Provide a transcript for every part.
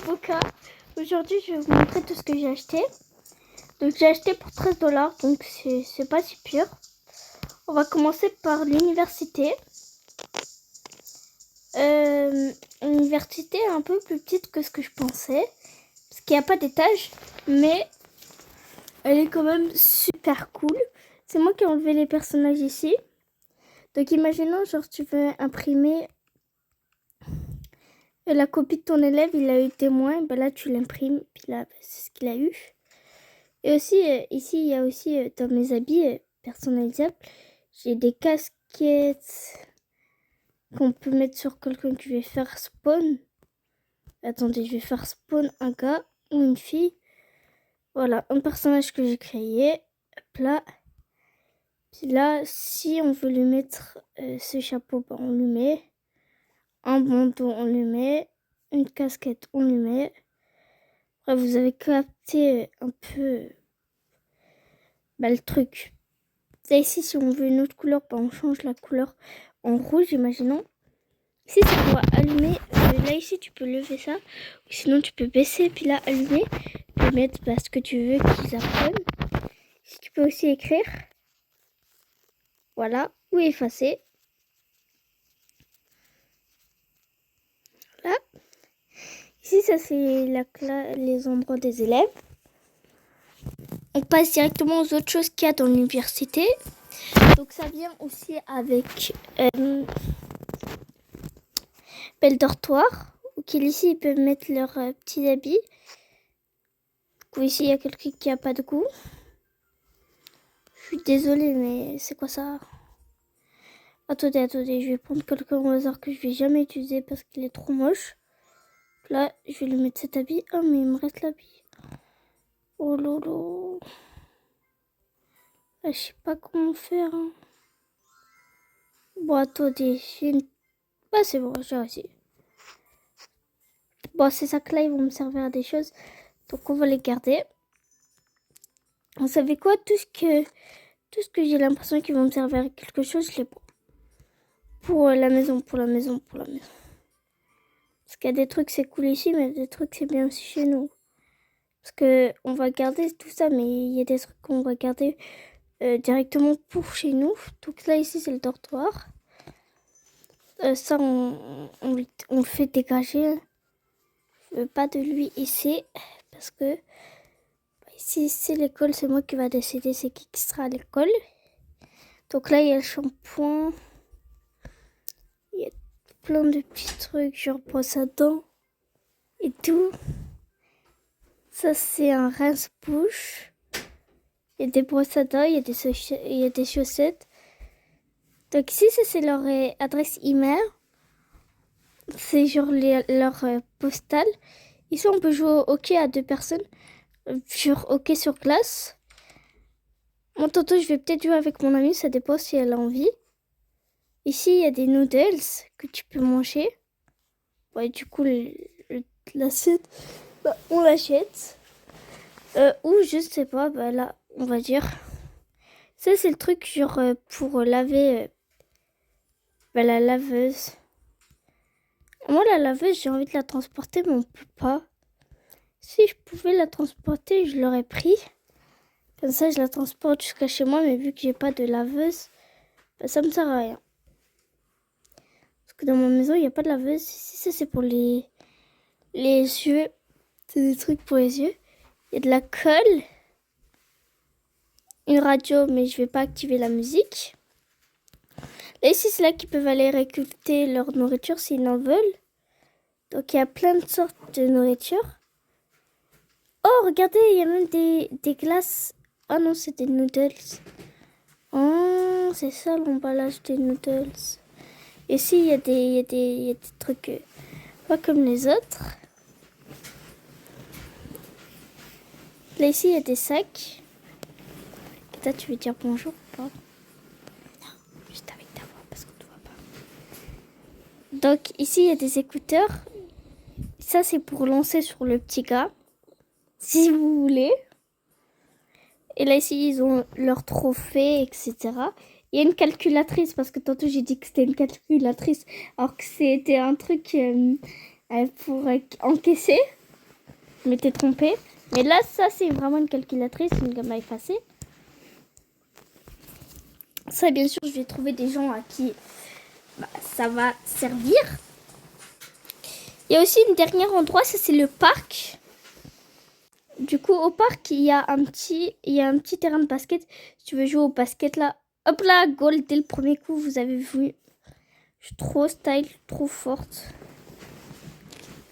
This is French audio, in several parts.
Boca. Aujourd'hui, je vais vous montrer tout ce que j'ai acheté. Donc, j'ai acheté pour $13, donc c'est pas si pire. On va commencer par l'université. Une université un peu plus petite que ce que je pensais. Parce qu'il n'y a pas d'étage, mais elle est quand même super cool. C'est moi qui ai enlevé les personnages ici. Donc, imaginons, genre, tu veux imprimer la copie de ton élève, il a eu témoin, ben là, tu l'imprimes, puis là, c'est ce qu'il a eu. Et aussi, ici, il y a aussi, dans mes habits personnalisables, j'ai des casquettes qu'on peut mettre sur quelqu'un que je vais faire spawn. Attendez, je vais faire spawn un gars ou une fille. Voilà, un personnage que j'ai créé. Hop là. Puis là, si on veut lui mettre ce chapeau, ben, on lui met. Un bandeau, on lui met. Une casquette, on lui met. Après, vous avez capté un peu le truc. Là, ici, si on veut une autre couleur, ben, on change la couleur en rouge, imaginons. Ici, c'est pour allumer. Là, ici, tu peux lever ça. Ou sinon, tu peux baisser, puis là, allumer. Tu peux mettre ce que tu veux qu'ils apprennent. Ici, tu peux aussi écrire. Voilà. Ou effacer. Là. Ici, ça, c'est les endroits des élèves. On passe directement aux autres choses qu'il y a dans l'université. Donc, ça vient aussi avec le dortoir. Donc, ici, ils peuvent mettre leurs petits habits. Donc, ici, il y a quelqu'un qui n'a pas de goût. Je suis désolée, mais c'est quoi ça? Attendez, je vais prendre quelqu'un au hasard que je vais jamais utiliser parce qu'il est trop moche. Là, je vais lui mettre cet habit. Oh, mais il me reste l'habit. Oh lolo. Là, je sais pas comment faire. Hein. Bon, attendez, bah, c'est bon, j'ai réussi. Bon, ces sacs-là, ils vont me servir à des choses. Donc, on va les garder. Vous savez quoi? Tout ce que j'ai l'impression qu'ils vont me servir à quelque chose, je les prends. Pour la maison. Parce qu'il y a des trucs, c'est cool ici, mais des trucs, c'est bien aussi chez nous. Parce que on va garder tout ça, mais il y a des trucs qu'on va garder directement pour chez nous. Donc là, ici, c'est le dortoir. Ça, on le fait dégager. Je veux pas de lui ici. Parce que ici, c'est l'école, c'est moi qui va décider c'est qui sera à l'école. Donc là, il y a le shampoing. Il y a plein de petits trucs, genre brosse à dents et tout. Ça, c'est un rince-bouche. Il y a des brosses à dents, il y a des chaussettes. Donc ici, ça, c'est leur adresse email. C'est genre leur postale. Ici, on peut jouer au hockey à 2 personnes. Sur hockey sur glace. Moi, tantôt, je vais peut-être jouer avec mon amie, ça dépend si elle a envie. Ici, il y a des noodles que tu peux manger. Ouais, du coup, l'assiette, on l'achète. Ou je sais pas, là, on va dire. Ça, c'est le truc genre pour laver la laveuse. Moi, la laveuse, j'ai envie de la transporter, mais on peut pas. Si je pouvais la transporter, je l'aurais pris. Comme ça, je la transporte jusqu'à chez moi, mais vu que j'ai pas de laveuse, ça me sert à rien. Parce que dans ma maison, il n'y a pas de laveuse. Ici, ça, c'est pour les yeux. C'est des trucs pour les yeux. Il y a de la colle. Une radio, mais je vais pas activer la musique. Là, ici, c'est là qu'ils peuvent aller récolter leur nourriture s'ils en veulent. Donc, il y a plein de sortes de nourriture. Oh, regardez, il y a même des glaces. Oh non, c'est des noodles. Oh, c'est ça l'emballage des noodles. Ici, il y a des trucs pas comme les autres. Là, ici, il y a des sacs. Là, tu veux dire bonjour ou pas? Non, juste avec ta voix parce qu'on ne te voit pas. Donc, ici, il y a des écouteurs. Ça, c'est pour lancer sur le petit gars. Si vous voulez. Et là, ici, ils ont leur trophée, etc. Il y a une calculatrice, parce que tantôt, j'ai dit que c'était une calculatrice, alors que c'était un truc pour encaisser. Je m'étais trompée. Mais là, ça, c'est vraiment une calculatrice, une gamme à effacer. Ça, bien sûr, je vais trouver des gens à qui ça va servir. Il y a aussi un dernier endroit, ça c'est le parc. Du coup, au parc, il y a un petit terrain de basket. Si tu veux jouer au basket, là, hop là, goal dès le premier coup, vous avez vu. Je suis trop style, trop forte.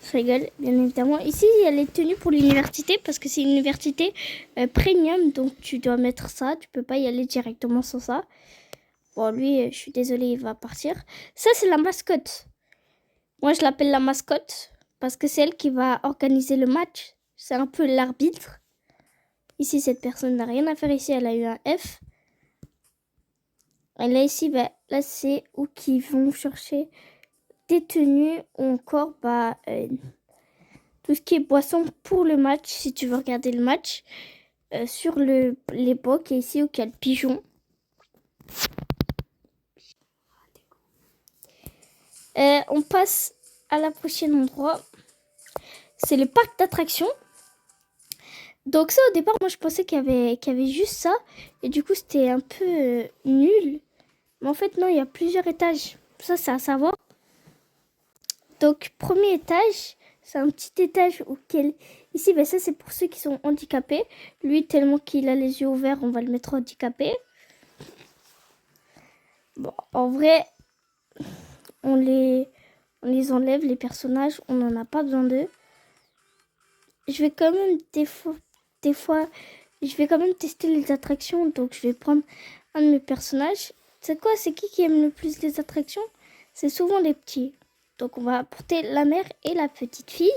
Je rigole, bien évidemment. Ici, il y a les tenues pour l'université parce que c'est une université premium, donc tu dois mettre ça. Tu peux pas y aller directement sans ça. Bon, lui, je suis désolée, il va partir. Ça, c'est la mascotte. Moi, je l'appelle la mascotte parce que c'est elle qui va organiser le match. C'est un peu l'arbitre. Ici, cette personne n'a rien à faire. Ici, elle a eu un F. Et là, ici, là, c'est où qu'ils vont chercher des tenues ou encore tout ce qui est boisson pour le match. Si tu veux regarder le match sur l'époque. Et ici, où il y a le pigeon. On passe à la prochaine endroit. C'est le parc d'attractions. Donc ça, au départ, moi, je pensais qu'il y avait juste ça. Et du coup, c'était un peu nul. Mais en fait, non, il y a plusieurs étages. Ça, c'est à savoir. Donc, premier étage, c'est un petit étage auquel... Ici, ça, c'est pour ceux qui sont handicapés. Lui, tellement qu'il a les yeux ouverts, on va le mettre handicapé. Bon, en vrai, on les enlève, les personnages. On n'en a pas besoin d'eux. Je vais quand même, des fois, je vais quand même tester les attractions. Donc, je vais prendre un de mes personnages. C'est quoi? C'est qui aime le plus les attractions? C'est souvent les petits. Donc, on va apporter la mère et la petite fille.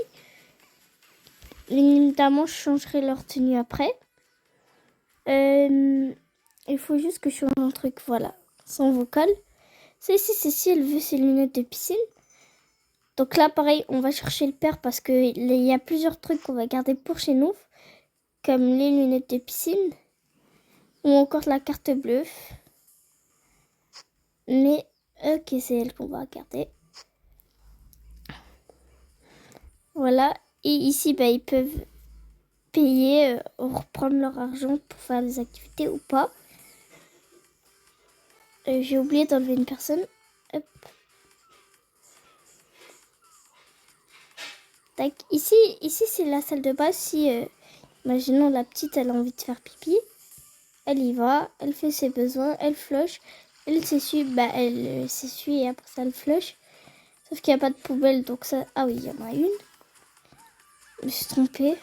Évidemment, je changerai leur tenue après. Il faut juste que je change un truc. Voilà, sans vocal. Ça ici, c'est si elle veut ses lunettes de piscine. Donc là, pareil, on va chercher le père parce qu'il y a plusieurs trucs qu'on va garder pour chez nous. Comme les lunettes de piscine. Ou encore la carte bleue. Mais, ok, c'est elle qu'on va garder. Voilà. Et ici, ils peuvent payer, reprendre leur argent pour faire des activités ou pas. J'ai oublié d'enlever une personne. Hop. Tac. Ici c'est la salle de base. Si, imaginons la petite, elle a envie de faire pipi. Elle y va, elle fait ses besoins, elle flush. Elle s'essuie, elle s'essuie et après ça, elle flush. Sauf qu'il n'y a pas de poubelle, donc ça... Ah oui, il y en a une. Je me suis trompée.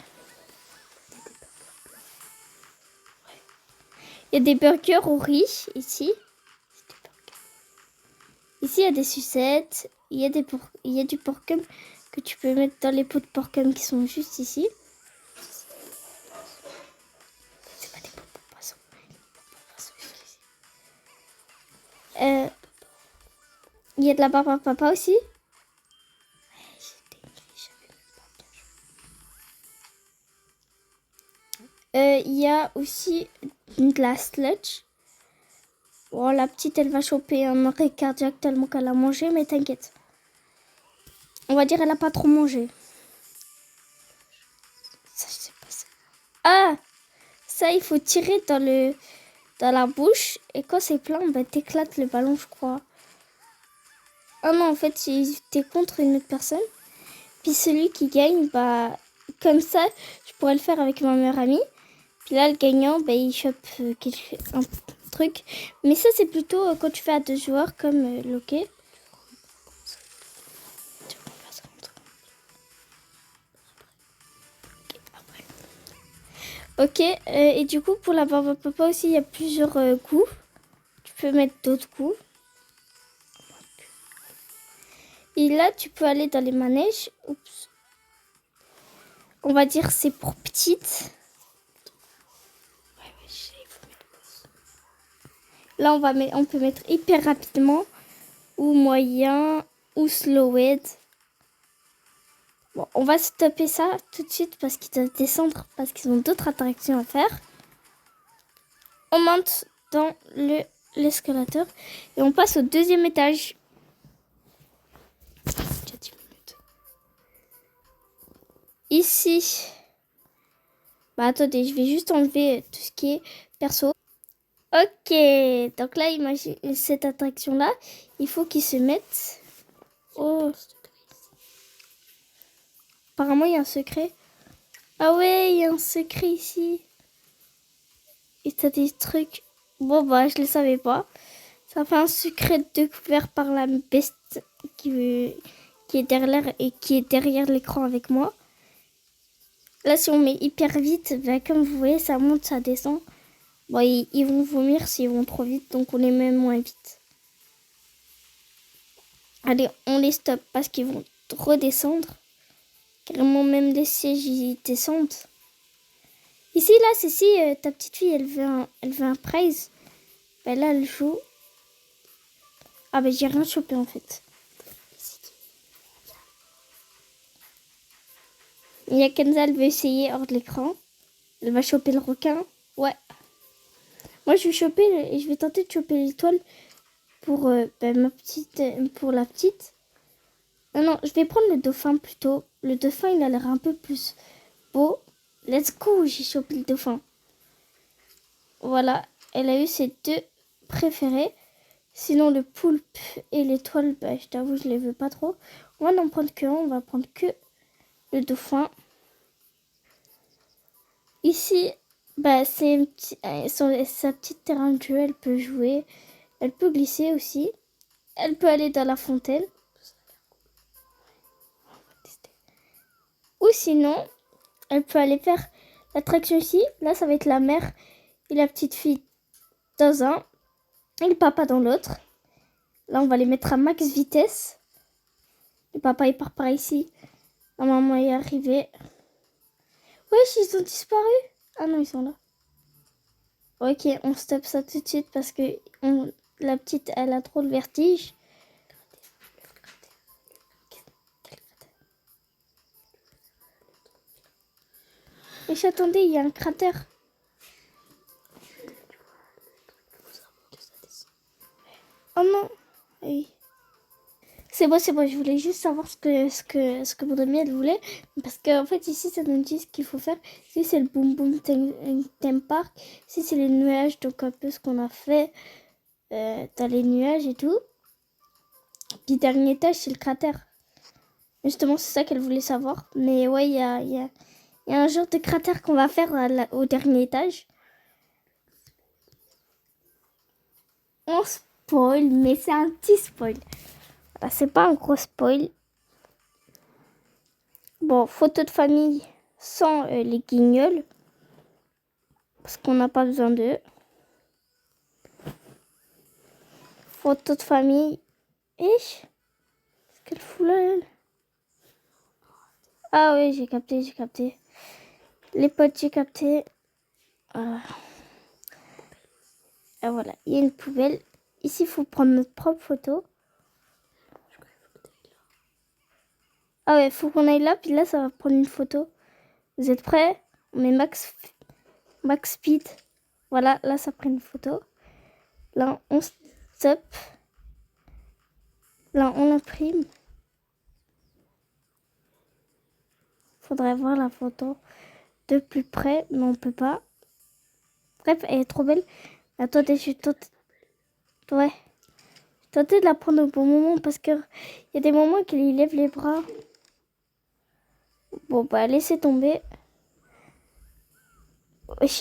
Il y a des burgers au riz, ici. Ici, il y a des sucettes. Il y a du porcum que tu peux mettre dans les pots de porcum qui sont juste ici. C'est pas des pots pour poissons. Il y a de la barbe à papa aussi. Il y a aussi de la sludge. Bon, la petite, elle va choper un arrêt cardiaque tellement qu'elle a mangé, mais t'inquiète. On va dire elle a pas trop mangé. Ça, je sais pas ça. Ah, ça, il faut tirer dans la bouche. Et quand c'est plein, t'éclates le ballon, je crois. Ah non, en fait, t'es contre une autre personne. Puis celui qui gagne, comme ça, je pourrais le faire avec ma meilleure amie. Puis là, le gagnant, il chope un truc. Mais ça, c'est plutôt quand tu fais à 2 joueurs, comme l'hockey. Ok, et du coup, pour la barbe à papa aussi, il y a plusieurs coups. Tu peux mettre d'autres coups. Et là, tu peux aller dans les manèges. Oups. On va dire c'est pour petites. Là, on peut mettre hyper rapidement, ou moyen, ou slowed. Bon, on va stopper ça tout de suite parce qu'ils doivent descendre, parce qu'ils ont d'autres attractions à faire. On monte dans l'escalator et on passe au deuxième étage. Ici, Bah attendez, je vais juste enlever tout ce qui est perso. Ok, donc là, imagine cette attraction-là, il faut qu'ils se mettent... Oh, apparemment, il y a un secret. Ah ouais, il y a un secret ici. Et t'as des trucs... Bon, bah, je le savais pas. Ça fait un secret découvert par la bête qui est derrière l'écran avec moi. Là, si on met hyper vite, bah, comme vous voyez, ça monte, ça descend. Bon, ils vont vomir s'ils vont trop vite, donc on les met moins vite. Allez, on les stoppe parce qu'ils vont redescendre. Carrément, même les sièges, ils descendent. Ici, là, c'est si ta petite fille, elle veut un prize. Ben là, elle joue. Ah ben, j'ai rien chopé, en fait. Il y a Kenza, elle veut essayer hors de l'écran. Elle va choper le requin. Ouais. Moi, je vais choper et je vais tenter de choper l'étoile pour pour la petite. Non, non, je vais prendre le dauphin plutôt. Le dauphin, il a l'air un peu plus beau. Let's go, j'ai chopé le dauphin. Voilà, elle a eu ses deux préférés. Sinon, le poulpe et l'étoile, bah, je t'avoue, je les veux pas trop. On va n'en prendre que un, on va prendre que le dauphin. Ici, bah, c'est sa petite terrain de jeu, elle peut jouer. Elle peut glisser aussi. Elle peut aller dans la fontaine. Ou sinon, elle peut aller faire l'attraction ici. Là, ça va être la mère et la petite fille dans un et le papa dans l'autre. Là, on va les mettre à max vitesse. Le papa, il part par ici. La maman est arrivée. Wesh, ils ont disparu. Ah non, ils sont là. Ok, on stoppe ça tout de suite parce que la petite, elle a trop de vertige. Wesh, attendez, il y a un cratère. Oh non. Oui. C'est bon, je voulais juste savoir ce que mon amie elle voulait. Parce qu'en fait, ici, ça nous dit ce qu'il faut faire. Ici, c'est le Boom Boom Theme Park. Ici, c'est les nuages, donc un peu ce qu'on a fait dans les nuages et tout. Puis, dernier étage, c'est le cratère. Justement, c'est ça qu'elle voulait savoir. Mais ouais, il y a un genre de cratère qu'on va faire au dernier étage. On spoil, mais c'est un petit spoil. Voilà, c'est pas un gros spoil. Bon, photo de famille sans les guignols. Parce qu'on n'a pas besoin d'eux. Photo de famille. Qu'est-ce qu'elle fout là, elle? Ah oui, j'ai capté. Les potes, j'ai capté. Voilà. Et voilà, il y a une poubelle. Ici, il faut prendre notre propre photo. Ah ouais, il faut qu'on aille là, puis là, ça va prendre une photo. Vous êtes prêts? On met max speed. Voilà, là, ça prend une photo. Là, on stop. Là, on imprime. Faudrait voir la photo de plus près, mais on peut pas. Bref, elle est trop belle. Attendez, je tente. Ouais. Je tentais de la prendre au bon moment parce que il y a des moments qu'il lève les bras. Bon, bah, laissez tomber.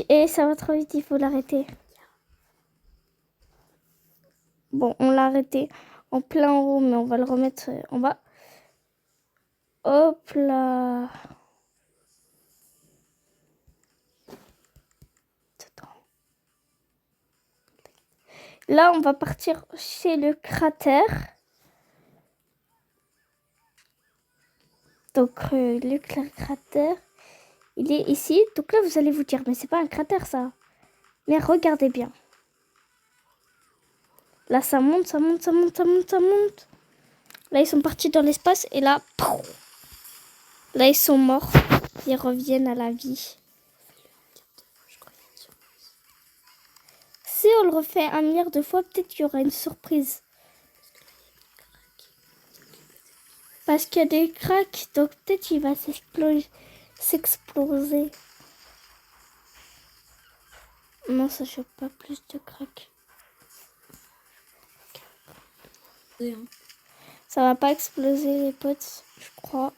Et ça va trop vite, il faut l'arrêter. Bon, on l'a arrêté en plein en haut, mais on va le remettre en bas. Hop là. Là, on va partir chez le cratère. Donc, le cratère, il est ici. Donc là, vous allez vous dire, mais c'est pas un cratère, ça. Mais regardez bien. Là, ça monte. Là, ils sont partis dans l'espace et là, là, ils sont morts. Ils reviennent à la vie. Si on le refait 1 milliard de fois, peut-être qu'il y aura une surprise. Parce qu'il y a des cracks, donc peut-être qu'il va s'exploser. Non, ça chope pas plus de crack. Rien. Ça va pas exploser les potes, je crois.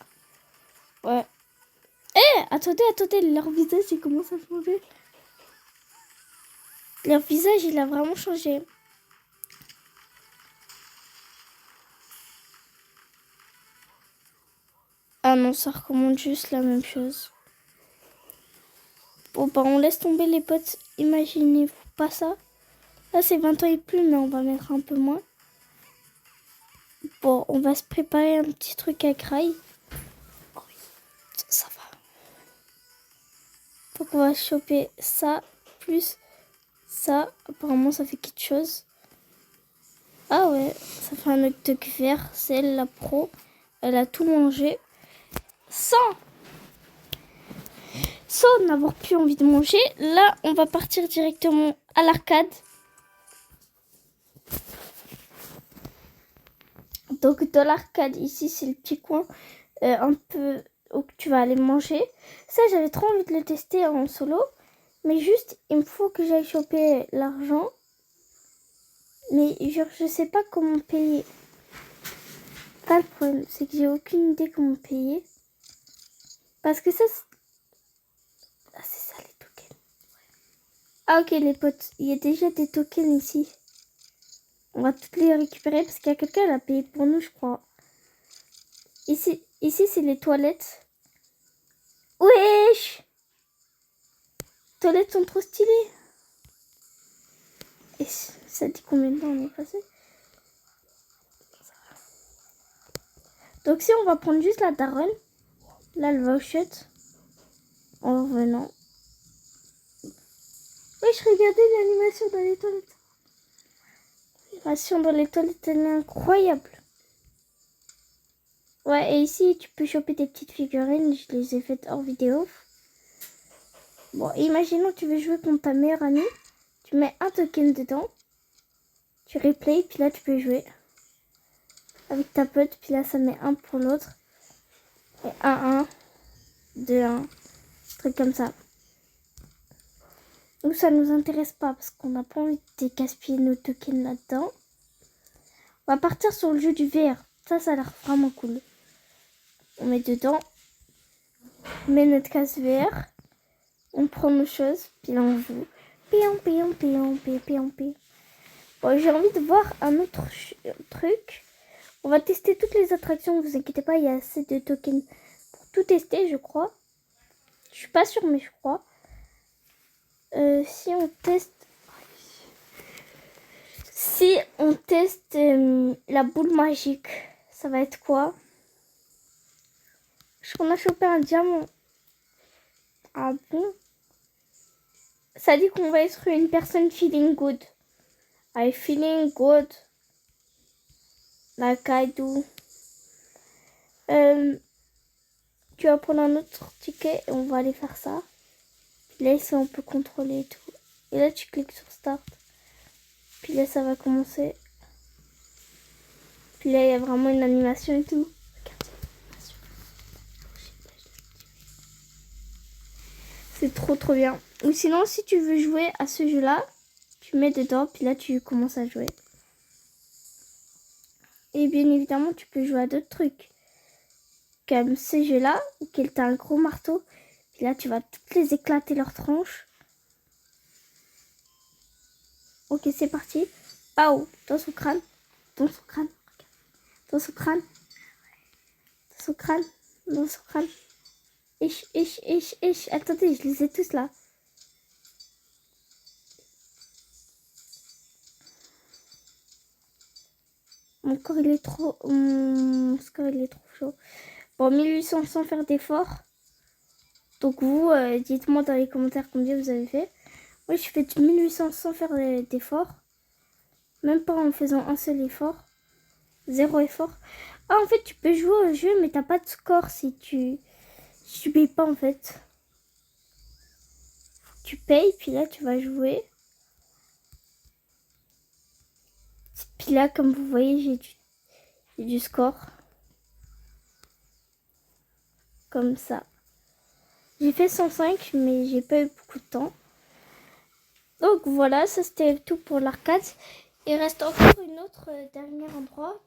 Ouais. Attendez, leur visage il commence à changer. Leur visage il a vraiment changé. Ah non, ça recommande juste la même chose. Bon bah on laisse tomber les potes, imaginez-vous pas ça. Là c'est 20 ans et plus, mais on va mettre un peu moins. Bon, on va se préparer un petit truc à graille. Oh oui, ça va. Donc on va choper ça, plus ça. Apparemment ça fait quelque chose. Ah ouais, ça fait un hot dog vert. C'est elle la pro. Elle a tout mangé. Sans n'avoir plus envie de manger. Là, on va partir directement à l'arcade. Donc dans l'arcade, ici, c'est le petit coin un peu où tu vas aller manger. Ça, j'avais trop envie de le tester en solo. Mais juste, il me faut que j'aille choper l'argent. Mais genre, je sais pas comment payer. Pas le problème, c'est que j'ai aucune idée comment payer. Parce que ça, ah, c'est ça les tokens. Ah ok les potes, il y a déjà des tokens ici. On va toutes les récupérer parce qu'il y a quelqu'un qui a payé pour nous, je crois. Ici c'est les toilettes. Wesh! Les toilettes sont trop stylées. Et ça dit combien de temps on est passé? Donc si on va prendre juste la daronne, là elle va au chiottes en revenant. Wesh, regardez l'animation dans les toilettes. L'animation dans les toilettes, elle est incroyable. Ouais, et ici, tu peux choper des petites figurines. Je les ai faites hors vidéo. Bon, imaginons que tu veux jouer contre ta meilleure amie. Tu mets un token dedans. Tu replay, puis là, tu peux jouer avec ta pote. Puis là, ça met un pour l'autre. Et 1, 2, 1. Truc comme ça. Donc, ça nous intéresse pas parce qu'on n'a pas envie de gaspiller nos tokens là-dedans. On va partir sur le jeu du VR. Ça a l'air vraiment cool. On met dedans. On met notre casque VR. On prend nos choses. Puis là, on joue. Pion. Bon, j'ai envie de voir un autre truc. On va tester toutes les attractions. Vous inquiétez pas, il y a assez de tokens pour tout tester, je crois. Je suis pas sûre, mais je crois. Si on teste la boule magique, ça va être quoi? On a chopé un diamant. Ah bon? Ça dit qu'on va être une personne feeling good. I feeling good. Like I do. Tu vas prendre un autre ticket et on va aller faire ça. Puis là, ici, on peut contrôler et tout. Et là, tu cliques sur Start. Puis là, ça va commencer. Puis là, il y a vraiment une animation et tout. C'est trop bien. Ou sinon, si tu veux jouer à ce jeu-là, tu mets dedans. Puis là, tu commences à jouer. Et bien évidemment, tu peux jouer à d'autres trucs. Comme ce jeu-là, où t'as un gros marteau. Puis là, tu vas toutes les éclater leurs tronches. Ok, c'est parti. Pao, dans son crâne. Dans son crâne. Dans son crâne. Dans son crâne. Dans son crâne. Ich. Attendez, je les ai tous là. Mon corps, il est trop... Mon score, il est trop chaud. Bon, 1800 sans faire d'effort. Donc vous, dites-moi dans les commentaires combien vous avez fait. Moi, je fais 1800 sans faire d'effort. Même pas en faisant un seul effort. 0 effort. Ah, en fait, tu peux jouer au jeu, mais t'as pas de score si tu payes pas, en fait. Tu payes, puis là, tu vas jouer. Puis là, comme vous voyez, j'ai du score. Comme ça. J'ai fait 105, mais j'ai pas eu beaucoup de temps. Donc voilà, ça c'était tout pour l'arcade. Il reste encore une autre dernier endroit.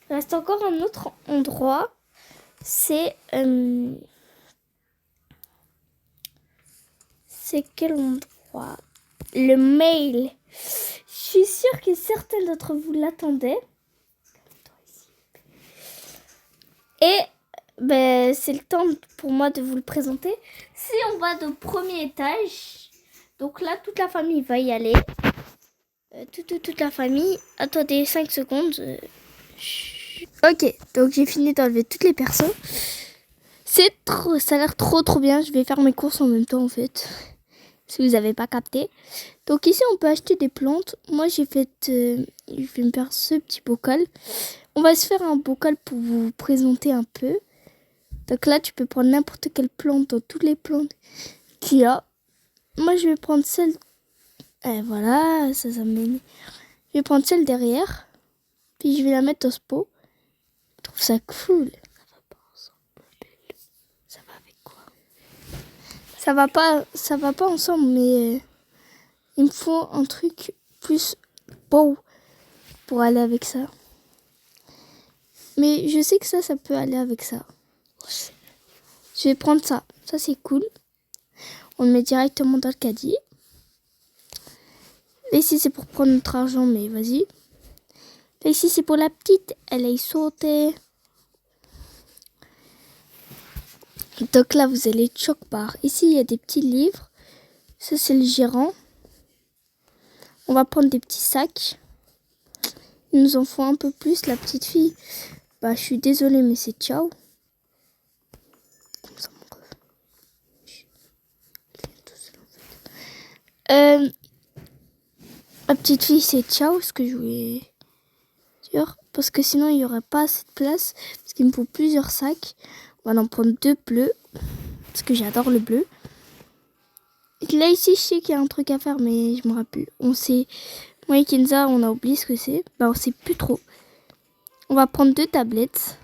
Il reste encore un autre endroit. C'est quel endroit? Le mail. Je suis sûre que certains d'entre vous l'attendaient. Et ben, c'est le temps pour moi de vous le présenter. Si on va au premier étage, donc là, toute la famille va y aller. Toute la famille. Attendez 5 secondes. Ok, donc j'ai fini d'enlever toutes les personnes. Ça a l'air trop bien. Je vais faire mes courses en même temps en fait. Si vous n'avez pas capté. Donc ici on peut acheter des plantes. Moi je vais me faire ce petit bocal. On va se faire un bocal pour vous présenter un peu. Donc là tu peux prendre n'importe quelle plante dans toutes les plantes qu'il y a. Moi je vais prendre celle. Et voilà, ça m'énerve. Je vais prendre celle derrière. Puis je vais la mettre dans ce pot. Je trouve ça cool. Ça va avec quoi? Ça va pas ensemble, mais il me faut un truc plus beau pour aller avec ça. Mais je sais que ça peut aller avec ça. Je vais prendre ça. Ça, c'est cool. On le met directement dans le caddie. Là, ici, c'est pour prendre notre argent, mais vas-y. Là, ici, c'est pour la petite. Elle est sautée. Donc là, vous allez être choc bar. Ici, il y a des petits livres. Ça, c'est le gérant. On va prendre des petits sacs. Il nous en faut un peu plus, la petite fille. Bah, je suis désolée, mais c'est ciao. Comme ça, mon ref. La petite fille, c'est ciao, ce que je voulais dire. Parce que sinon, il n'y aurait pas assez de place. Parce qu'il me faut plusieurs sacs. On va en prendre 2 bleus. Parce que j'adore le bleu. Et là, ici, je sais qu'il y a un truc à faire, mais je me rappelle. Moi et Kenza, on a oublié ce que c'est. Bah, on sait plus trop. On va prendre 2 tablettes.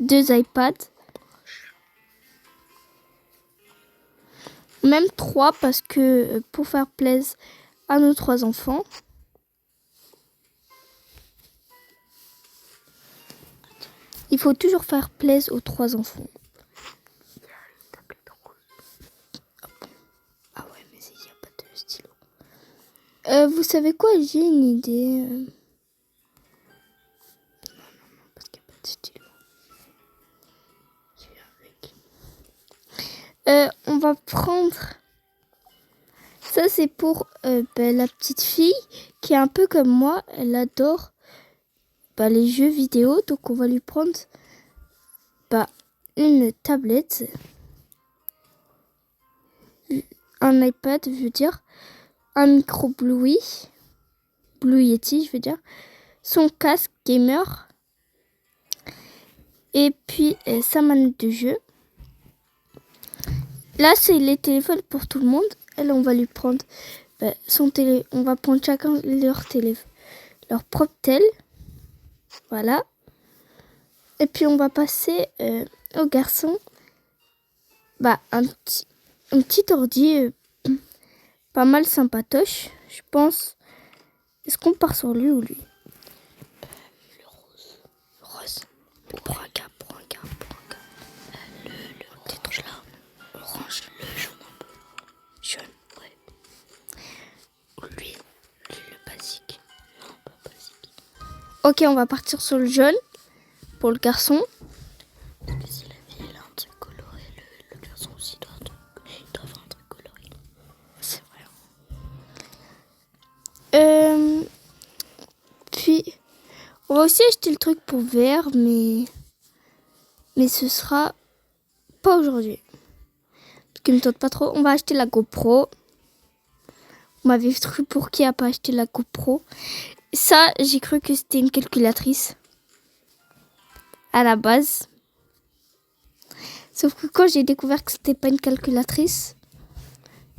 2 iPads. Même 3 parce que pour faire plaisir à nos 3 enfants. Il faut toujours faire plaisir aux 3 enfants. Ah ouais, mais il n'y a pas de stylo. Vous savez quoi? J'ai une idée. Non, parce qu'il n'y a pas de stylo. Je viens avec. On va prendre... Ça, c'est pour la petite fille qui est un peu comme moi. Elle adore les jeux vidéo. Donc, on va lui prendre une tablette. Un iPad, je veux dire. Un micro Blue Yeti, je veux dire. Son casque gamer. Et puis, sa manette de jeu. Là, c'est les téléphones pour tout le monde. Elle, on va lui prendre on va prendre chacun leur propre tel. Voilà. Et puis, on va passer au garçon. Un petit ordi pas mal sympatoche, je pense. Est-ce qu'on part sur lui ou lui? Le rose. Le rose. Pour un gars. Le peut-être là. Orange. Le jaune un peu. Jaune, ouais. Lui, le basique. Non, pas basique. Ok, on va partir sur le jaune. Pour le garçon. Parce que si la fille elle a un truc coloré, le garçon aussi doit avoir un truc coloré. C'est vrai. Puis, on va aussi acheter le truc pour VR, mais ce sera pas aujourd'hui. Parce qu'il me tente pas trop. On va acheter la GoPro. On m'avait cru pour qui a pas acheté la GoPro. Ça, j'ai cru que c'était une calculatrice. À la base. Sauf que quand j'ai découvert que c'était pas une calculatrice,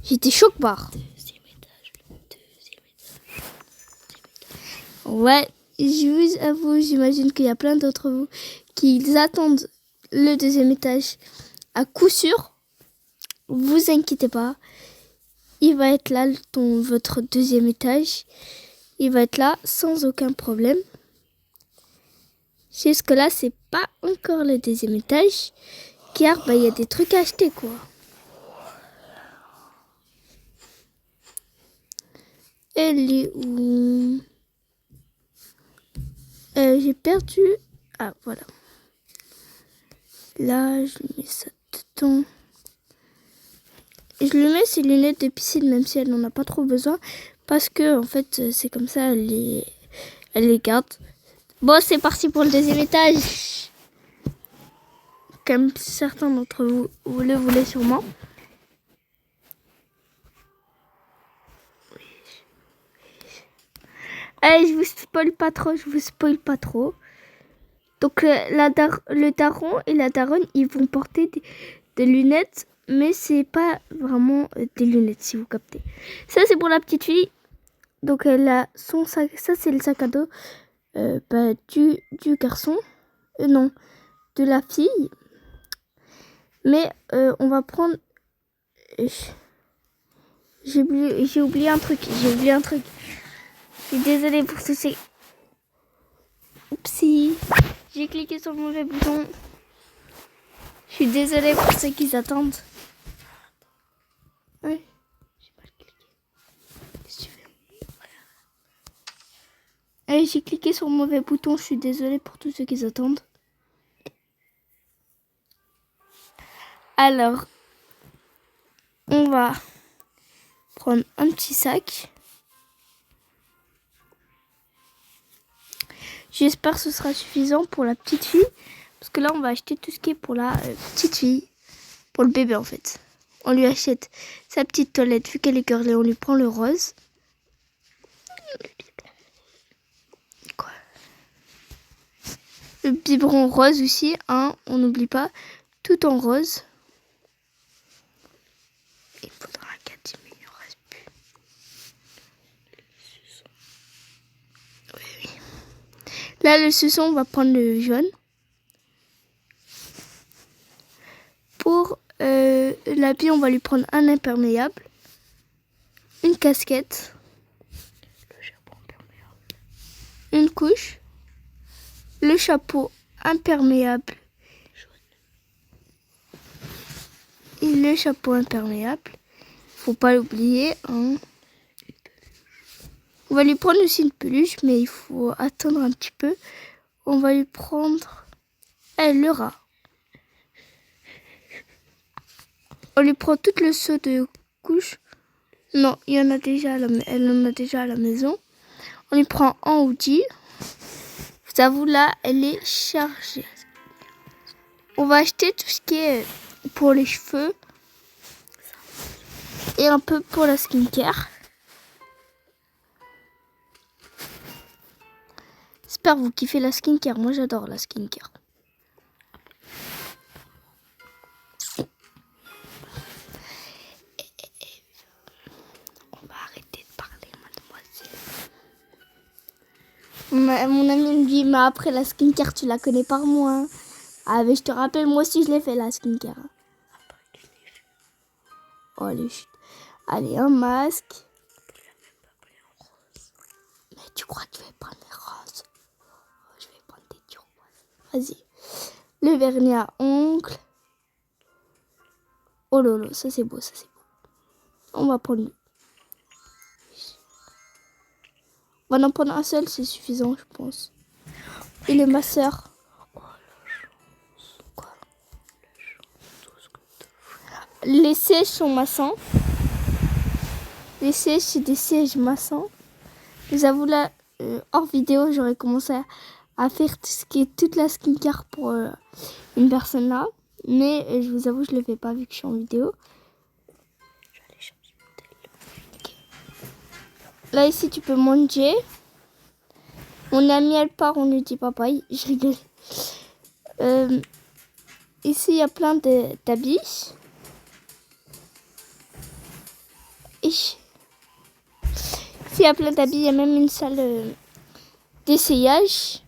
j'étais choc barre. Deuxième étage. Ouais, je vous avoue, j'imagine qu'il y a plein d'entre vous qui attendent le 2e étage à coup sûr. vous inquiétez pas. Il va être là, votre deuxième étage. Il va être là sans aucun problème. Jusque là, c'est pas encore le deuxième étage. Car il y a des trucs à acheter, quoi. Elle est où? J'ai perdu. Ah, voilà. Là, je mets ça dedans. Et je lui mets ses lunettes de piscine, même si elle n'en a pas trop besoin. Parce que, en fait, c'est comme ça, elle les garde. Bon, c'est parti pour le deuxième étage. Comme certains d'entre vous le voulez sûrement. Allez, je vous spoil pas trop. Donc, le daron et la daronne, ils vont porter des lunettes, mais c'est pas vraiment des lunettes, si vous captez. Ça, c'est pour la petite fille. Donc, elle a son sac. Ça, c'est le sac à dos du garçon. Non, de la fille. Mais on va prendre... J'ai oublié un truc. Je suis désolée pour ceci. Oupsie. J'ai cliqué sur le mauvais bouton. Je suis désolée pour ceux qui attendent. Ouais. J'ai pas cliqué. Qu'est-ce que tu fais? Allez, j'ai cliqué sur le mauvais bouton. Je suis désolée pour tous ceux qui attendent. Alors, on va prendre un petit sac. J'espère que ce sera suffisant pour la petite fille. Parce que là, on va acheter tout ce qui est pour la petite fille. Pour le bébé, en fait. On lui achète sa petite toilette. Vu qu'elle est girlée, on lui prend le rose. Quoi? Le biberon rose aussi, hein. On n'oublie pas. Tout en rose. Il faudra qu'à 10 minutes, il ne reste plus. Oui. Là, le suçon, on va prendre le jaune. Pour l'habit, on va lui prendre un imperméable, une casquette, le chapeau imperméable, une couche, le chapeau imperméable et le chapeau imperméable. Faut pas l'oublier, hein. On va lui prendre aussi une peluche, mais il faut attendre un petit peu. On va lui prendre le rat. On lui prend tout le seau de couche. Non, il y en a déjà elle en a déjà à la maison. On lui prend un Audi. Vous avouez, là, elle est chargée. On va acheter tout ce qui est pour les cheveux. Et un peu pour la skincare. J'espère que vous kiffez la skincare. Moi, j'adore la skincare. On va arrêter de parler, mademoiselle. Mon ami me dit, mais après la skincare, tu la connais par moi. Ah, mais je te rappelle, moi aussi, je l'ai fait, la skincare. Oh, les chutes. Allez, un masque. Mais tu crois que je vais prendre les roses? Oh, je vais prendre des turquoises. Vas-y. Le vernis à ongles. Oh lolo, ça c'est beau, ça c'est beau. On va prendre... On va en prendre un seul, c'est suffisant, je pense. Et le masseur. Oh, la chance. Quoi? Les sièges sont massants. Les sièges, c'est des sièges massants. Je vous avoue, là, hors vidéo, j'aurais commencé à faire tout ce qui est toute la skincare pour une personne là. Mais je vous avoue, je ne le fais pas vu que je suis en vidéo. Je vais aller chercher mon tel. Okay. Là, ici, tu peux manger. Mon amie, elle part, on lui dit papaye. Je rigole. Ici, il y a plein d'habits. Ici, il y a plein d'habits. Il y a même une salle d'essayage.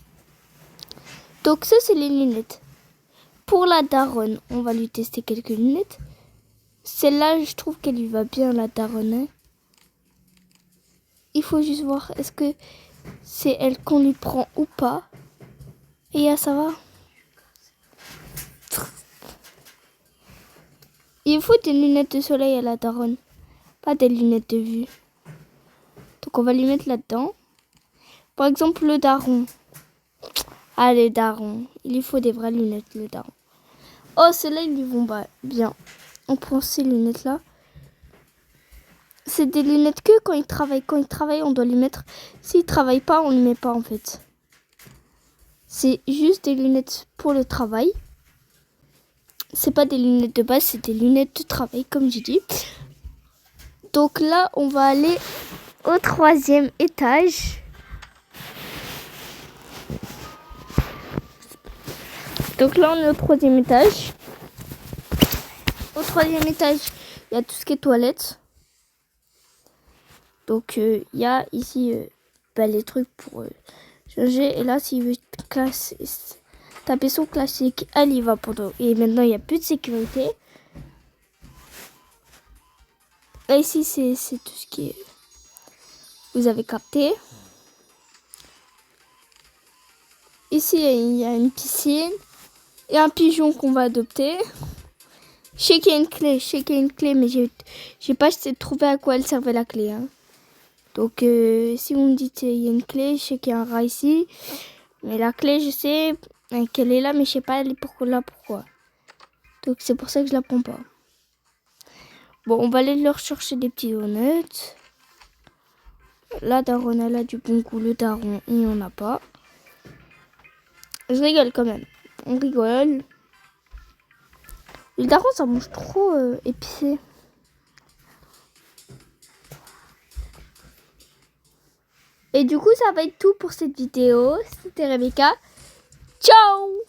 Donc, ça, c'est les lunettes. Pour la daronne, on va lui tester quelques lunettes. Celle-là, je trouve qu'elle lui va bien, la daronne. Il faut juste voir est-ce que c'est elle qu'on lui prend ou pas. Et là, ça va. Il faut des lunettes de soleil à la daronne, pas des lunettes de vue. Donc on va lui mettre là-dedans. Par exemple, le daron. Ah, les darons. Il lui faut des vraies lunettes, le daron. Oh, ceux-là, ils lui vont bien. On prend ces lunettes-là. C'est des lunettes que quand il travaille. Quand il travaille, on doit lui mettre. S'il ne travaille pas, on ne lui met pas, en fait. C'est juste des lunettes pour le travail. C'est pas des lunettes de base, c'est des lunettes de travail, comme j'ai dit. Donc là, on va aller au 3e étage. Donc là, on est au 3e étage. Au 3e étage, il y a tout ce qui est toilette. Donc, il y a ici les trucs pour changer. Et là, s'il veut taper son classique, elle y va pendant. Et maintenant, il n'y a plus de sécurité. Là, ici, c'est tout ce qui est... Vous avez capté. Ici, il y a une piscine. Et un pigeon qu'on va adopter. Je sais qu'il y a une clé, mais j'ai pas essayé de trouver à quoi elle servait la clé. Hein. Donc, si vous me dites il y a une clé, je sais qu'il y a un rat ici. Mais la clé, je sais qu'elle est là, mais je sais pas elle est pourquoi. Donc, c'est pour ça que je la prends pas. Bon, on va aller leur chercher des petits donuts. La daronne, elle a du bon goût. Le daron, il n'y en a pas. Je rigole quand même. On rigole. Le daron, ça mange trop épicé. Et du coup, ça va être tout pour cette vidéo. C'était Rebecca. Ciao!